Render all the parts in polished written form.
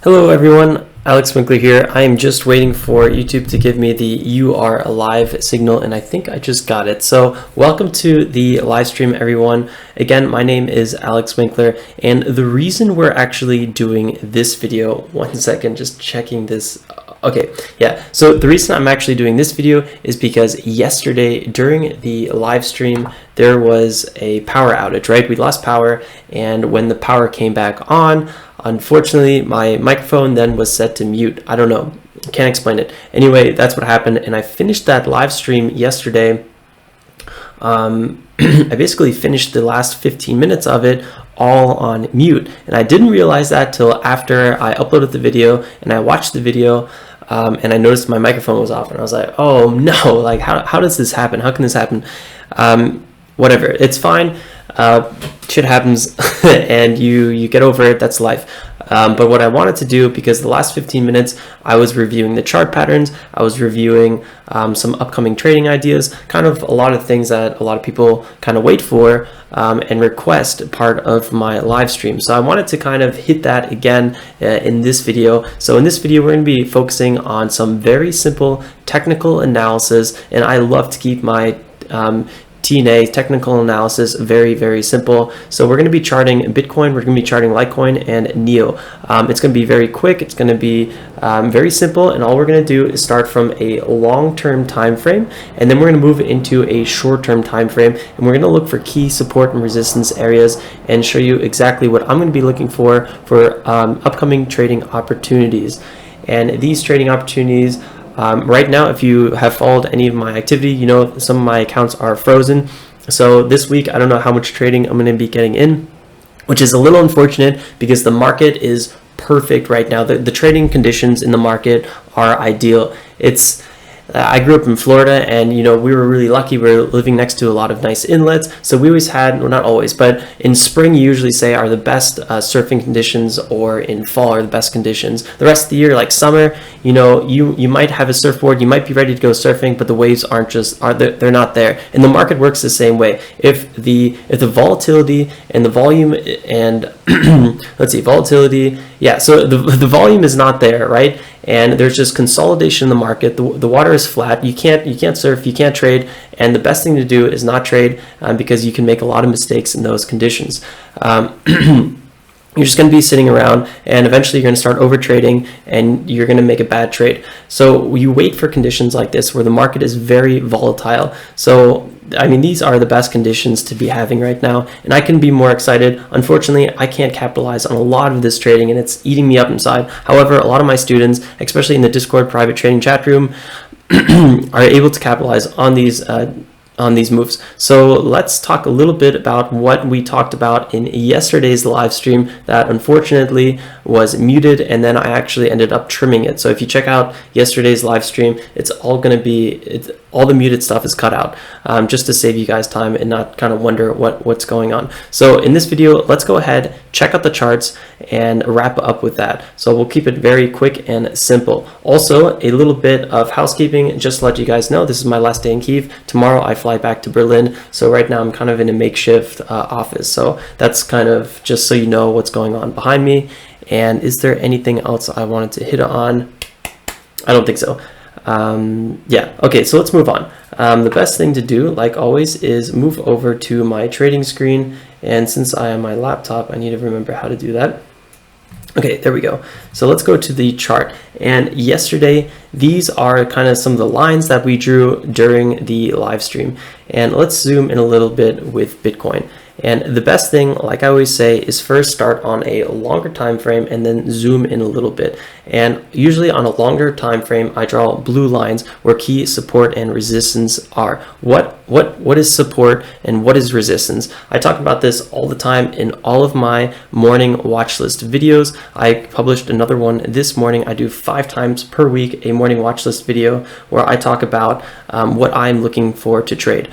Hello everyone, Alex Winkler here. I am just waiting for YouTube to give me the "you are alive" signal, and I think I just got it. So welcome to the live stream, everyone. Again, my name is Alex Winkler, and the reason we're actually doing this video, one second, just checking this. Okay, yeah, so the reason I'm actually doing this video is because yesterday during the live stream, there was a power outage, right? We lost power, and when the power came back on, unfortunately, my microphone then was set to mute. I don't know, can't explain it. Anyway, that's what happened, and I finished that live stream yesterday. I basically finished the last 15 minutes of it all on mute, and I didn't realize that till after I uploaded the video and I watched the video. And I noticed my microphone was off, and I was like, oh no, like how does this happen? How can this happen? Whatever, it's fine. Shit happens and you get over it. That's life. But what I wanted to do, because the last 15 minutes I was reviewing the chart patterns, I was reviewing some upcoming trading ideas, kind of a lot of things that a lot of people kind of wait for and request part of my live stream. So I wanted to kind of hit that again in this video. So in this video, we're going to be focusing on some very simple technical analysis, and I love to keep my TNA, technical analysis, very, very simple. So we're going to be charting Bitcoin, we're going to be charting Litecoin and NEO. It's going to be very quick, it's going to be very simple, and all we're going to do is start from a long-term time frame, and then we're going to move into a short-term time frame, and we're going to look for key support and resistance areas and show you exactly what I'm going to be looking for upcoming trading opportunities. And these trading opportunities, right now, if you have followed any of my activity, you know some of my accounts are frozen. So this week, I don't know how much trading I'm going to be getting in, which is a little unfortunate because the market is perfect right now. The trading conditions in the market are ideal. I grew up in Florida, and we were really lucky. We were living next to a lot of nice inlets, so we always had, well, not always, but in spring you usually say are the best surfing conditions, or in fall are the best conditions. The rest of the year, like summer, you might have a surfboard, you might be ready to go surfing, but the waves they're not there. And the market works the same way. If the volatility and the volume and let's see, volatility, yeah, so the volume is not there, right? And there's just consolidation in the market. The water is flat. You can't surf, you can't trade, and the best thing to do is not trade because you can make a lot of mistakes in those conditions. You're just going to be sitting around, and eventually you're going to start over trading, and you're going to make a bad trade. So you wait for conditions like this where the market is very volatile. So I mean, these are the best conditions to be having right now, and I can be more excited. Unfortunately, I can't capitalize on a lot of this trading, and it's eating me up inside. However, a lot of my students, especially in the Discord private trading chat room, are able to capitalize on these moves. So let's talk a little bit about what we talked about in yesterday's live stream that unfortunately was muted, and then I actually ended up trimming it. So if you check out yesterday's live stream, it's all going to be, all the muted stuff is cut out just to save you guys time and not kind of wonder what's going on. So in this video, let's go ahead, check out the charts, and wrap up with that. So we'll keep it very quick and simple. Also, a little bit of housekeeping, just to let you guys know, this is my last day in Kyiv. Tomorrow I fly back to Berlin, so right now I'm kind of in a makeshift office. So that's kind of just so you know what's going on behind me. And is there anything else I wanted to hit on? I don't think so. Yeah, okay, so let's move on. The best thing to do, like always, is move over to my trading screen, and since I am on my laptop, I need to remember how to do that. Okay, there we go. So let's go to the chart. And yesterday, these are kind of some of the lines that we drew during the live stream. And let's zoom in a little bit with Bitcoin. And the best thing, like I always say, is first start on a longer time frame and then zoom in a little bit. And usually on a longer time frame, I draw blue lines where key support and resistance are. What is support and what is resistance? I talk about this all the time in all of my morning watch list videos. I published another one this morning. I do 5 times per week a morning watch list video where I talk about what I'm looking for to trade.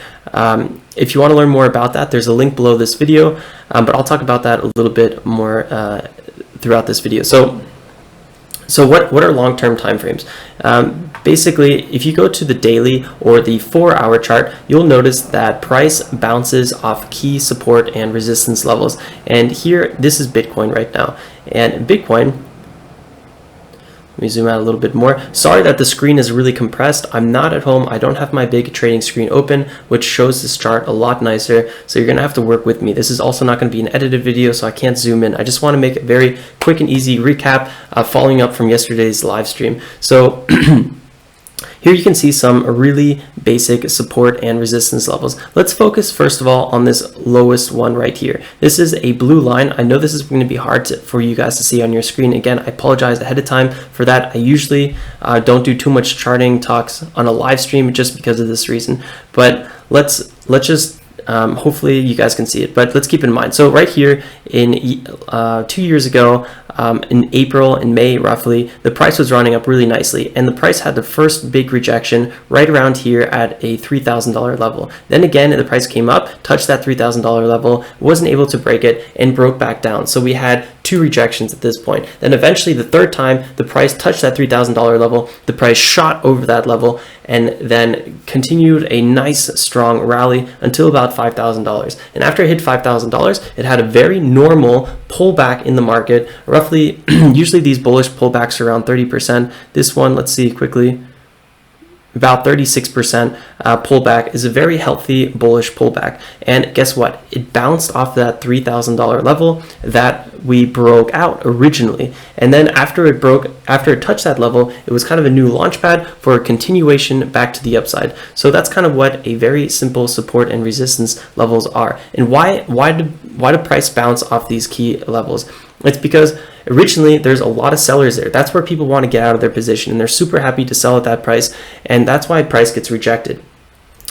If you want to learn more about that, there's a link below this video, but I'll talk about that a little bit more throughout this video. So what are long-term time frames? Basically, if you go to the daily or the 4-hour chart, you'll notice that price bounces off key support and resistance levels. And here, this is Bitcoin right now. And Bitcoin, Let me zoom out a little bit more. Sorry that the screen is really compressed. I'm not at home. I don't have my big trading screen open, which shows this chart a lot nicer. So you're going to have to work with me. This is also not going to be an edited video, so I can't zoom in. I just want to make a very quick and easy recap following up from yesterday's live stream. So here you can see some really basic support and resistance levels. Let's focus first of all on this lowest one right here. This is a blue line. I know this is going to be hard for you guys to see on your screen. Again, I apologize ahead of time for that. I usually don't do too much charting talks on a live stream just because of this reason. But let's just hopefully you guys can see it, but let's keep in mind. So right here in 2 years ago, in April and May roughly, the price was running up really nicely, and the price had the first big rejection right around here at a $3,000 level. Then again, the price came up, touched that $3,000 level, wasn't able to break it, and broke back down. So we had 2 rejections at this point. Then eventually the third time the price touched that $3,000 level, the price shot over that level and then continued a nice strong rally until about $5,000. And after it hit $5,000, it had a very normal pullback in the market, roughly usually these bullish pullbacks are around 30%. This one, let's see quickly, about 36% pullback is a very healthy bullish pullback. And guess what? It bounced off that $3,000 level that we broke out originally. And then after it touched that level, it was kind of a new launch pad for a continuation back to the upside. So that's kind of what a very simple support and resistance levels are. And why do price bounce off these key levels? It's because originally there's a lot of sellers there. That's where people want to get out of their position, and they're super happy to sell at that price, and that's why price gets rejected.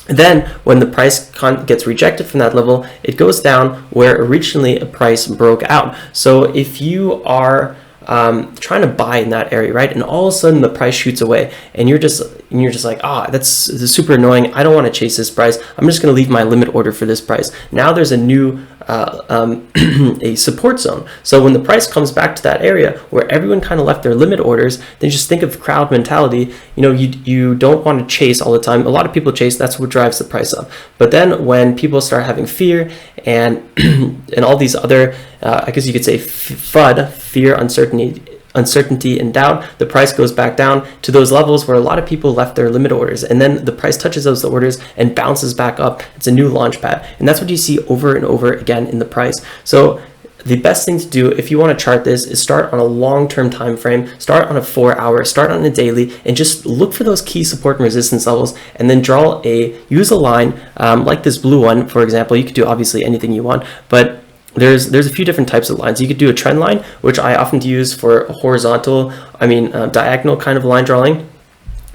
Then when the price gets rejected from that level, it goes down where originally a price broke out. So if you are trying to buy in that area, right, and all of a sudden the price shoots away, and you're just like, that's super annoying. I don't want to chase this price. I'm just going to leave my limit order for this price. Now there's a new a support zone. So when the price comes back to that area where everyone kind of left their limit orders, then just think of crowd mentality. You don't want to chase all the time. A lot of people chase. That's what drives the price up. But then when people start having fear and and all these other I guess you could say FUD, fear, uncertainty and doubt, the price goes back down to those levels where a lot of people left their limit orders, and then the price touches those orders and bounces back up. It's a new launch pad, and that's what you see over and over again in the price. So the best thing to do if you want to chart this is start on a long-term time frame, start on a 4-hour, start on a daily, and just look for those key support and resistance levels, and then use a line like this blue one, for example. You could do obviously anything you want, but there's a few different types of lines. You could do a trend line, which I often use for a diagonal kind of line drawing.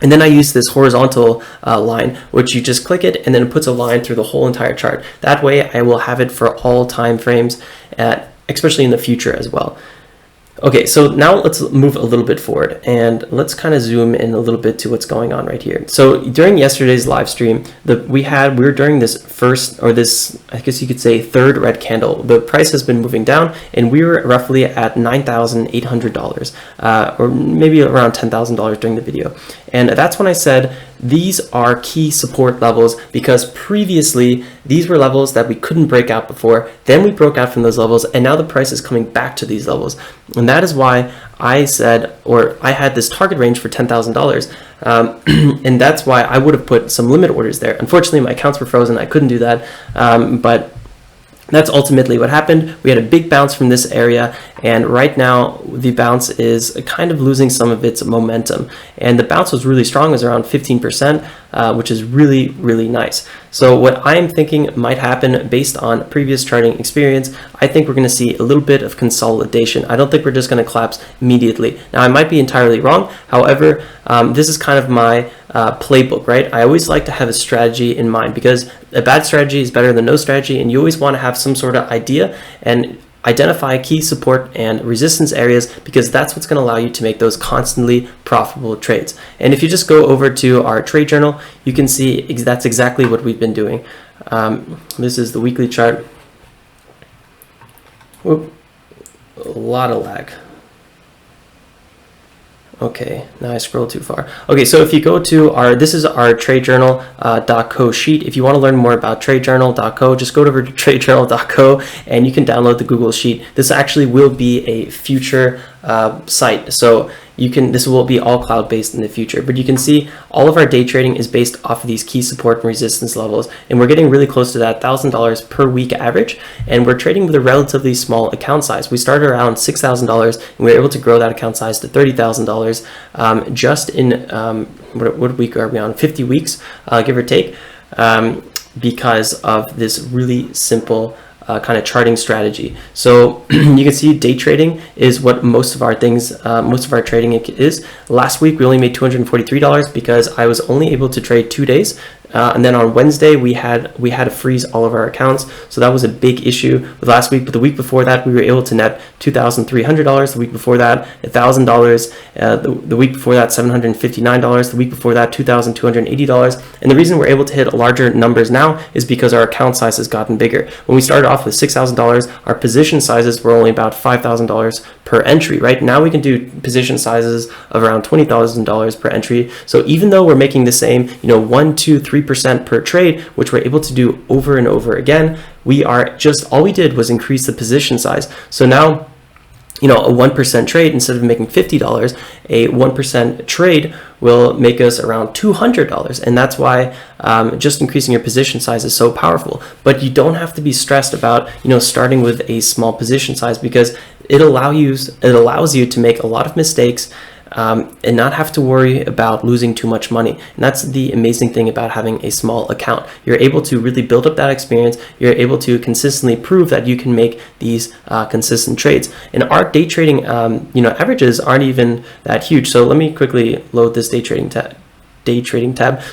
And then I use this horizontal line, which you just click it and then it puts a line through the whole entire chart. That way I will have it for all time frames, especially in the future as well. Okay, so now let's move a little bit forward and let's kind of zoom in a little bit to what's going on right here. So during yesterday's live stream, we were during this I guess you could say third red candle. The price has been moving down, and we were roughly at $9,800 or maybe around $10,000 during the video. And that's when I said these are key support levels, because previously these were levels that we couldn't break out before. Then we broke out from those levels, and now the price is coming back to these levels. And that is why I said, or I had this target range for $10,000. And that's why I would have put some limit orders there. Unfortunately, my accounts were frozen. I couldn't do that. But that's ultimately what happened. We had a big bounce from this area, and right now the bounce is kind of losing some of its momentum. And the bounce was really strong, it was around 15%, which is really, really nice. So what I'm thinking might happen based on previous charting experience, I think we're going to see a little bit of consolidation. I don't think we're just going to collapse immediately. Now, I might be entirely wrong. However, this is kind of my playbook, right? I always like to have a strategy in mind, because a bad strategy is better than no strategy, and you always want to have some sort of idea and identify key support and resistance areas, because that's what's going to allow you to make those constantly profitable trades. And if you just go over to our trade journal, you can see that's exactly what we've been doing. This is the weekly chart. Whoop. A lot of lag. Okay, now I scrolled too far. Okay, so if you go to this is our tradejournal.co sheet. If you want to learn more about tradejournal.co, just go over to tradejournal.co and you can download the Google sheet. This actually will be a future site. So this will be all cloud-based in the future, but you can see all of our day trading is based off of these key support and resistance levels, and we're getting really close to that $1,000 per week average, and we're trading with a relatively small account size. We started around $6,000, and we were able to grow that account size to $30,000 just in what week are we on? 50 weeks, give or take, because of this really simple kind of charting strategy. So you can see day trading is what most of our trading is. Last week we only made $243 because I was only able to trade 2 days. And then on Wednesday we had to freeze all of our accounts, so that was a big issue with last week. But the week before that we were able to net $2,300. The week before that $1,000. The week before that $759. The week before that $2,280. And the reason we're able to hit larger numbers now is because our account size has gotten bigger. When we started off with $6,000, our position sizes were only about $5,000 per entry. Right now we can do position sizes of around $20,000 per entry. So even though we're making the same, 1, 2, 3% per trade, which we're able to do over and over again, all we did was increase the position size. So now, a 1% trade, instead of making $50, a 1% trade will make us around $200. And that's why just increasing your position size is so powerful. But you don't have to be stressed about, starting with a small position size, because it allows you to make a lot of mistakes and not have to worry about losing too much money. And that's the amazing thing about having a small account. You're able to really build up that experience. You're able to consistently prove that you can make these consistent trades. And our day trading, averages aren't even that huge. So let me quickly load this day trading tab.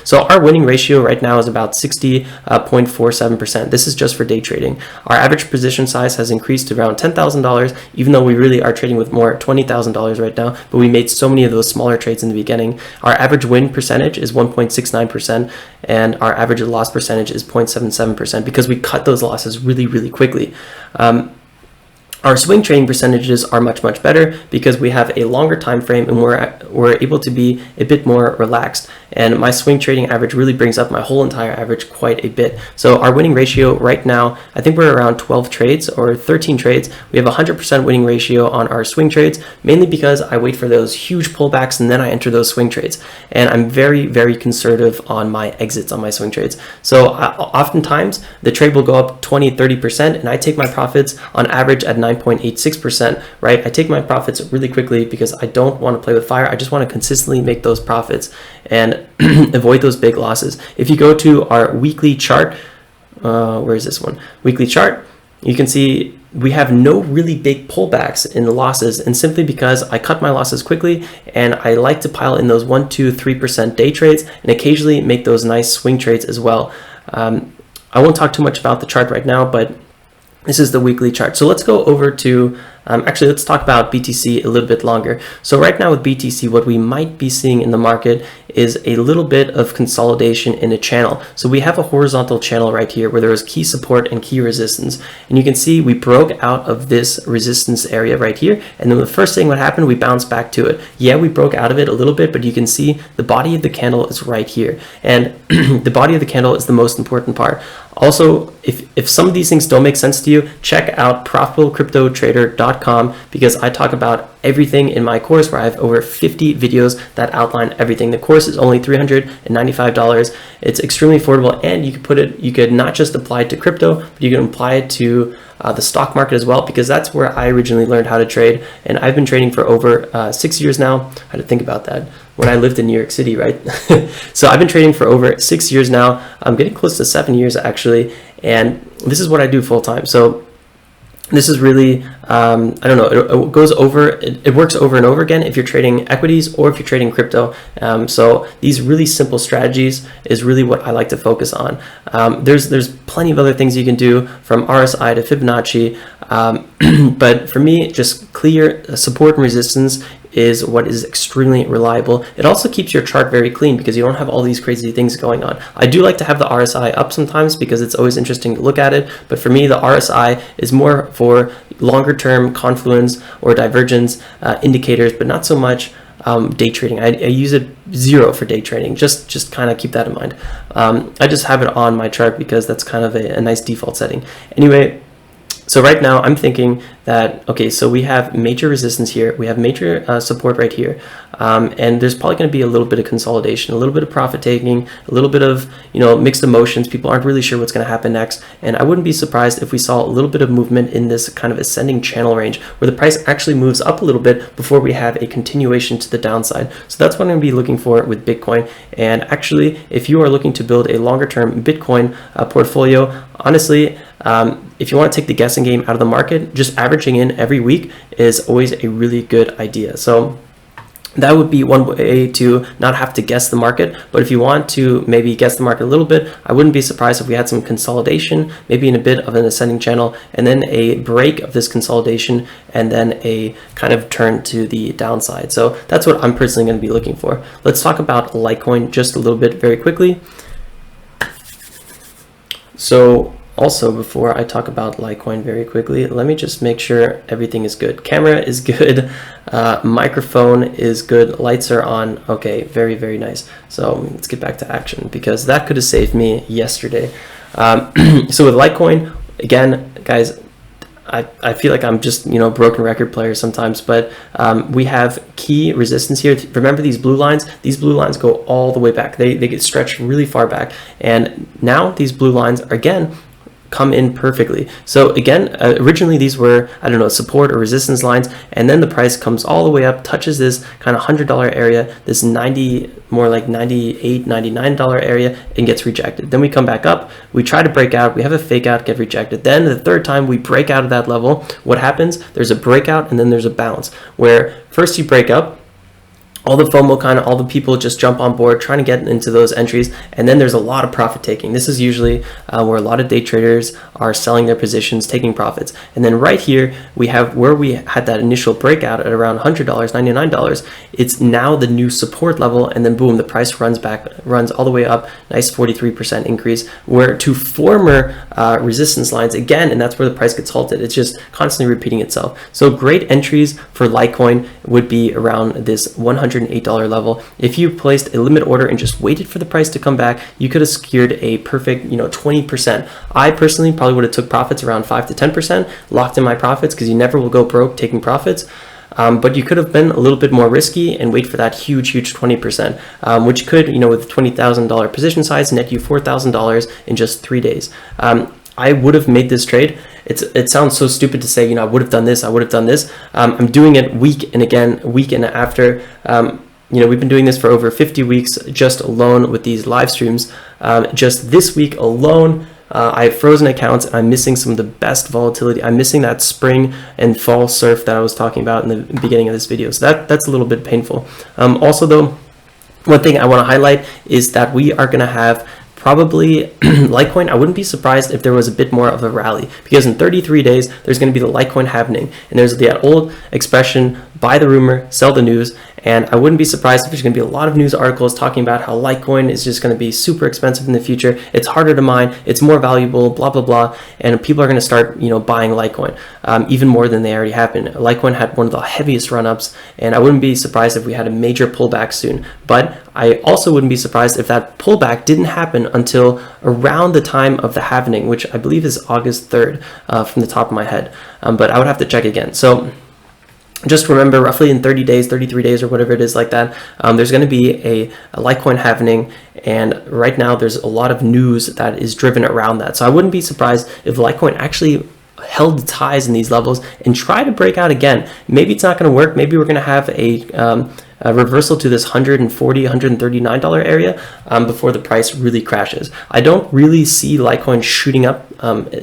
So our winning ratio right now is about 60.47%. This is just for day trading. Our average position size has increased to around $10,000, even though we really are trading with more $20,000 right now, but we made so many of those smaller trades in the beginning. Our average win percentage is 1.69%, and our average loss percentage is 0.77% because we cut those losses really, really quickly. Our swing trading percentages are much, much better because we have a longer time frame and we're able to be a bit more relaxed. And my swing trading average really brings up my whole entire average quite a bit. So our winning ratio right now, I think we're around 12 trades or 13 trades. We have a 100% winning ratio on our swing trades, mainly because I wait for those huge pullbacks and then I enter those swing trades. And I'm very, very conservative on my exits on my swing trades. So oftentimes the trade will go up 20, 30%, and I take my profits on average at 9.86%, right? I take my profits really quickly because I don't want to play with fire. I just want to consistently make those profits and avoid those big losses. If you go to our weekly chart, where is this one? Weekly chart, you can see we have no really big pullbacks in the losses, and simply because I cut my losses quickly and I like to pile in those 1, 2, 3% day trades and occasionally make those nice swing trades as well. I won't talk too much about the chart right now, but this is the weekly chart. So let's go over to, let's talk about BTC a little bit longer. So right now with BTC, what we might be seeing in the market is a little bit of consolidation in a channel. So we have a horizontal channel right here where there is key support and key resistance. And you can see we broke out of this resistance area right here. And then the first thing what happened, we bounced back to it. Yeah, we broke out of it a little bit, but you can see the body of the candle is right here. And the body of the candle is the most important part. Also, if some of these things don't make sense to you, check out profitablecryptotrader.com because I talk about everything in my course where I have over 50 videos that outline everything. The course is only $395. It's extremely affordable, and you could not just apply it to crypto, but you can apply it to the stock market as well, because that's where I originally learned how to trade. And I've been trading for over 6 years now. I had to think about that. When I lived in New York City, right? So I've been trading for over 6 years now. I'm getting close to 7 years actually. And this is what I do full time. So this is really, I don't know, it works over and over again if you're trading equities or if you're trading crypto. So these really simple strategies is really what I like to focus on. There's plenty of other things you can do, from RSI to Fibonacci. But for me, just clear support and resistance is what is extremely reliable. It also keeps your chart very clean because you don't have all these crazy things going on. I do like to have the RSI up sometimes because it's always interesting to look at it, but for me the RSI is more for longer term confluence or divergence indicators, but not so much day trading. I use it 0 for day trading. Just kind of keep that in mind. I just have it on my chart because that's kind of a nice default setting. Anyway, So right now I'm thinking that, okay, so we have major resistance here, we have major support right here, and there's probably going to be a little bit of consolidation, a little bit of profit taking, a little bit of, you know, mixed emotions. People aren't really sure what's going to happen next, and I wouldn't be surprised if we saw a little bit of movement in this kind of ascending channel range where the price actually moves up a little bit before we have a continuation to the downside. So that's what I'm going to be looking for with Bitcoin. And actually, if you are looking to build a longer term Bitcoin portfolio, honestly, if you want to take the guessing game out of the market, just averaging in every week is always a really good idea. So that would be one way to not have to guess the market. But if you want to maybe guess the market a little bit, I wouldn't be surprised if we had some consolidation, maybe in a bit of an ascending channel, and then a break of this consolidation, and then a kind of turn to the downside. So that's what I'm personally going to be looking for. Let's talk about Litecoin just a little bit very quickly. So also, before I talk about Litecoin very quickly, let me just make sure everything is good. Camera is good, microphone is good, lights are on. Okay, very, very nice. So let's get back to action, because that could have saved me yesterday. So with Litecoin, again, guys, I feel like I'm just, you know, broken record player sometimes, but we have key resistance here. Remember these blue lines? These blue lines go all the way back. They get stretched really far back. And now these blue lines are, again, come in perfectly. So again, originally these were, I don't know, support or resistance lines, and then the price comes all the way up, touches this kind of $100 area, this 90, more like $98, $99 area, and gets rejected. Then we come back up, we try to break out, we have a fake out, get rejected. Then the third time we break out of that level, what happens? There's a breakout and then there's a bounce, where first you break up, all the FOMO all the people just jump on board trying to get into those entries, and then there's a lot of profit taking. This is usually where a lot of day traders are selling their positions, taking profits. And then right here we have where we had that initial breakout at around $100, $99. It's now the new support level, and then boom, the price runs all the way up, nice 43% increase, where to former resistance lines again, and that's where the price gets halted. It's just constantly repeating itself. So great entries for Litecoin would be around this $108 level. If you placed a limit order and just waited for the price to come back, you could have secured a perfect, you know, 20%. I personally probably would have took profits around 5 to 10%, locked in my profits, because you never will go broke taking profits. But you could have been a little bit more risky and wait for that huge 20%, which could, you know, with $20,000 position size, net you $4,000 in just 3 days. I would have made this trade. It sounds so stupid to say, you know, I would have done this, I would have done this. I'm doing it week and again, week and after. You know, we've been doing this for over 50 weeks just alone with these live streams. Just this week alone, I have frozen accounts, and I'm missing some of the best volatility. I'm missing that spring and fall surf that I was talking about in the beginning of this video. So that's a little bit painful. Also though, one thing I want to highlight is that we are going to have probably Litecoin. I wouldn't be surprised if there was a bit more of a rally, because in 33 days there's going to be the Litecoin happening, and there's that old expression, buy the rumor, sell the news. And I wouldn't be surprised if there's going to be a lot of news articles talking about how Litecoin is just going to be super expensive in the future. It's harder to mine, it's more valuable, blah blah blah, and people are going to start, you know, buying Litecoin even more than they already have been. Litecoin had one of the heaviest run-ups, and I wouldn't be surprised if we had a major pullback soon. But I also wouldn't be surprised if that pullback didn't happen until around the time of the halving, which I believe is August 3rd from the top of my head. But I would have to check again. So just remember, roughly in 30 days, 33 days, or whatever it is like that, there's going to be a Litecoin happening, and right now there's a lot of news that is driven around that. So I wouldn't be surprised if Litecoin actually held its highs in these levels and try to break out again. Maybe it's not going to work. Maybe we're going to have a reversal to this $140, $139 area before the price really crashes. I don't really see Litecoin shooting up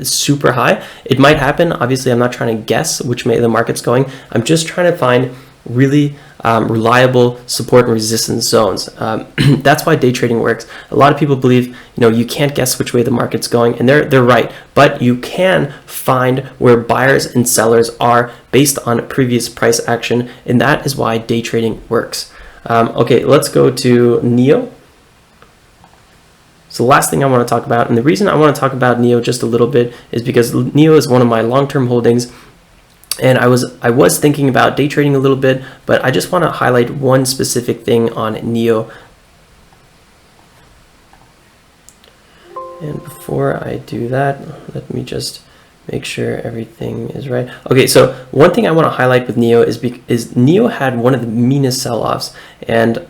super high. It might happen. Obviously, I'm not trying to guess which way the market's going. I'm just trying to find really reliable support and resistance zones. That's why day trading works. A lot of people believe, you know, you can't guess which way the market's going, and they're right. But you can find where buyers and sellers are based on previous price action, and that is why day trading works. Okay, let's go to NEO. So the last thing I want to talk about, and the reason I want to talk about NEO just a little bit, is because NEO is one of my long-term holdings. And I was thinking about day trading a little bit, but I just want to highlight one specific thing on NEO. And before I do that, let me just make sure everything is right. Okay, so one thing I want to highlight with NEO is NEO had one of the meanest sell-offs, and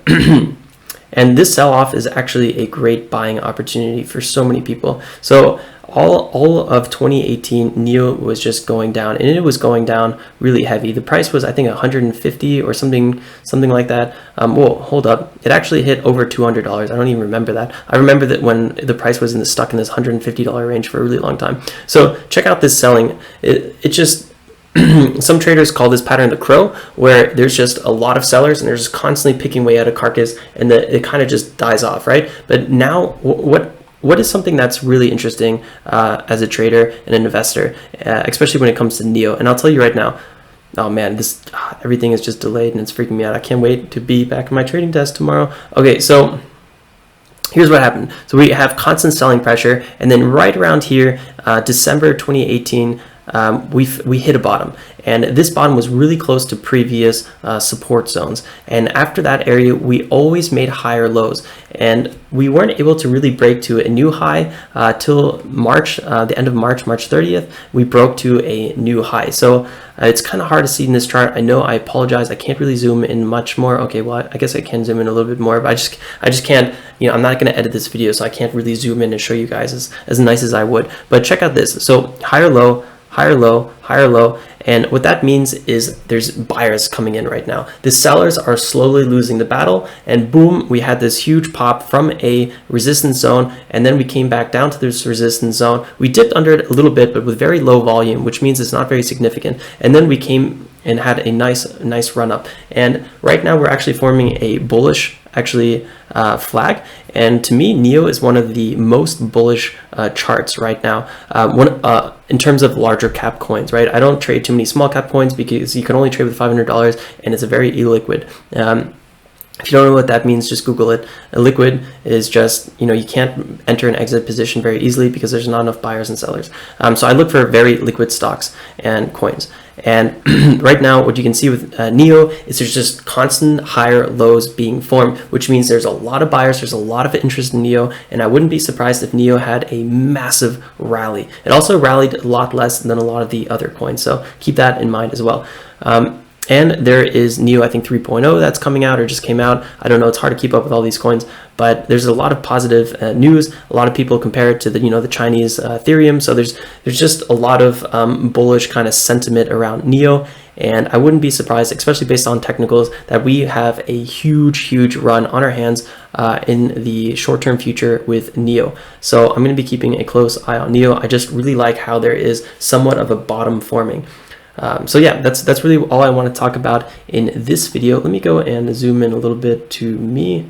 and this sell-off is actually a great buying opportunity for so many people. So all of 2018, NEO was just going down, and it was going down really heavy. The price was, I think, 150 or something like that. Whoa, hold up. It actually hit over $200. I don't even remember that. I remember that when the price was stuck in this $150 range for a really long time. So check out this selling. It just... Some traders call this pattern the crow, where there's just a lot of sellers and they're just constantly picking away at a carcass, and it kind of just dies off, right? But now what is something that's really interesting as a trader and an investor, especially when it comes to NEO? And I'll tell you right now, oh man, everything is just delayed and it's freaking me out. I can't wait to be back at my trading desk tomorrow. Okay, so here's what happened. So we have constant selling pressure, and then right around here, December 2018, we hit a bottom, and this bottom was really close to previous support zones, and after that area we always made higher lows, and we weren't able to really break to a new high till March, the end of March 30th. We broke to a new high. So it's kind of hard to see in this chart. I know, I apologize, I can't really zoom in much more. Okay, well, I guess I can zoom in a little bit more, but I just can't, you know, I'm not going to edit this video, so I can't really zoom in and show you guys as nice as I would. But check out this. So higher low, higher low, higher low, and what that means is there's buyers coming in right now. The sellers are slowly losing the battle, and boom, we had this huge pop from a resistance zone, and then we came back down to this resistance zone. We dipped under it a little bit, but with very low volume, which means it's not very significant, and then we came and had a nice run up, and right now we're actually forming a bullish flag, and to me NEO is one of the most bullish charts right now in terms of larger cap coins, right? I don't trade too many small cap coins because you can only trade with $500, and it's a very illiquid. If you don't know what that means, just Google it. A liquid is just, you know, you can't enter an exit position very easily because there's not enough buyers and sellers. So I look for very liquid stocks and coins. And right now, what you can see with NEO is there's just constant higher lows being formed, which means there's a lot of buyers, there's a lot of interest in NEO, and I wouldn't be surprised if NEO had a massive rally. It also rallied a lot less than a lot of the other coins, so keep that in mind as well. And there is NEO, I think 3.0 that's coming out or just came out. I don't know, it's hard to keep up with all these coins, but there's a lot of positive news. A lot of people compare it to the Chinese Ethereum. So there's just a lot of bullish kind of sentiment around NEO. And I wouldn't be surprised, especially based on technicals, that we have a huge run on our hands in the short-term future with NEO. So I'm going to be keeping a close eye on NEO. I just really like how there is somewhat of a bottom forming. So yeah, that's really all I want to talk about in this video. Let me go and zoom in a little bit to me.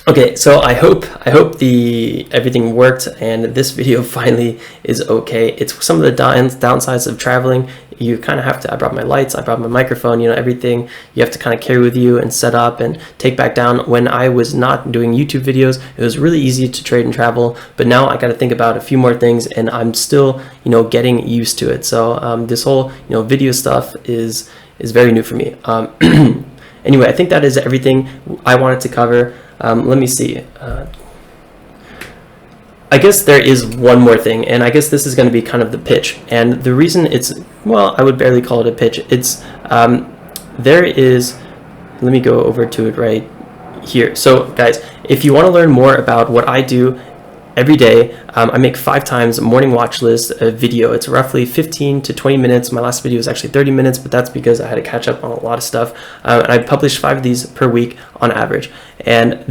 Okay, so I hope everything worked and this video finally is okay. It's some of the downsides of traveling. You kind of have to, I brought my lights, I brought my microphone, everything you have to kind of carry with you and set up and take back down. When I was not doing YouTube videos, it was really easy to trade and travel, but now I got to think about a few more things, and I'm still, getting used to it. So this whole, video stuff is very new for me. Anyway, I think that is everything I wanted to cover. Let me see. I guess there is one more thing, and I guess this is going to be kind of the pitch. And the reason it's, well, I would barely call it a pitch. It's, there is, let me go over to it right here. So guys, if you want to learn more about what I do every day, I make 5 times morning watch list video. It's roughly 15 to 20 minutes. My last video was actually 30 minutes, but that's because I had to catch up on a lot of stuff. And I publish 5 of these per week on average. And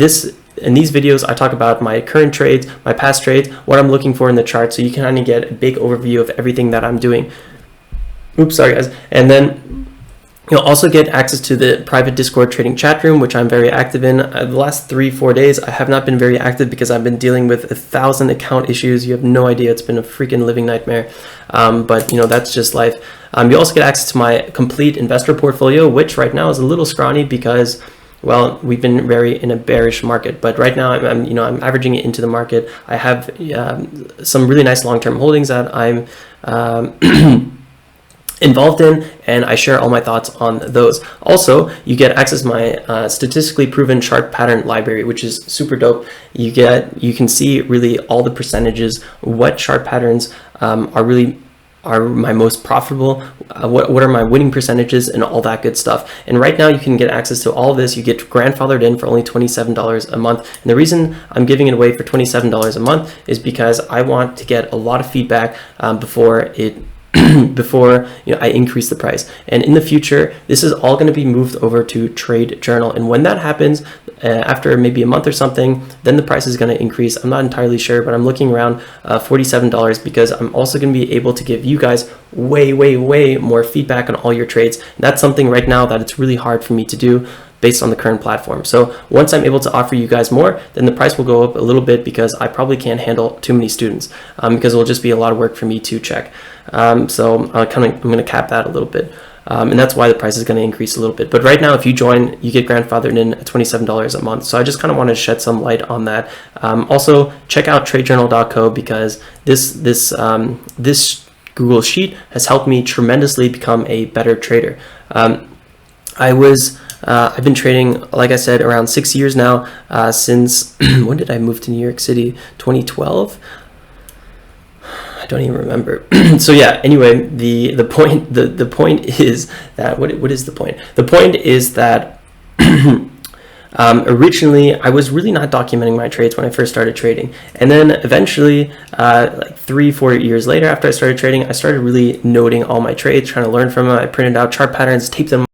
in these videos, I talk about my current trades, my past trades, what I'm looking for in the chart, so you can kind of get a big overview of everything that I'm doing. Oops, sorry guys. And then you'll also get access to the private Discord trading chat room, which I'm very active in. The last 3-4 days, I have not been very active because I've been dealing with 1,000 account issues. You have no idea. It's been a freaking living nightmare. But that's just life. You also get access to my complete investor portfolio, which right now is a little scrawny because, well, we've been in a bearish market, but right now I'm averaging it into the market. I have some really nice long-term holdings that I'm involved in, and I share all my thoughts on those. Also, you get access to my statistically proven chart pattern library, which is super dope. You can see really all the percentages, what chart patterns are my most profitable, what are my winning percentages, and all that good stuff. And right now you can get access to all of this. You get grandfathered in for only $27 a month. And the reason I'm giving it away for $27 a month is because I want to get a lot of feedback before I increase the price. And in the future, this is all going to be moved over to Trade Journal. And when that happens, after maybe a month or something, then the price is going to increase. I'm not entirely sure, but I'm looking around $47 because I'm also going to be able to give you guys way more feedback on all your trades. And that's something right now that it's really hard for me to do based on the current platform. So once I'm able to offer you guys more, then the price will go up a little bit because I probably can't handle too many students because it will just be a lot of work for me to check. So I'm going to cap that a little bit. And that's why the price is going to increase a little bit. But right now, if you join, you get grandfathered in at $27 a month. So I just kind of want to shed some light on that. Also, check out tradejournal.co because this Google Sheet has helped me tremendously become a better trader. I've been trading, like I said, around 6 years now, since when did I move to New York City? 2012? I don't even remember. So yeah, anyway, the point is that what is the point? The point is that originally I was really not documenting my trades when I first started trading, and then eventually like 3-4 years later after I started trading, I started really noting all my trades, trying to learn from them. I printed out chart patterns, taped them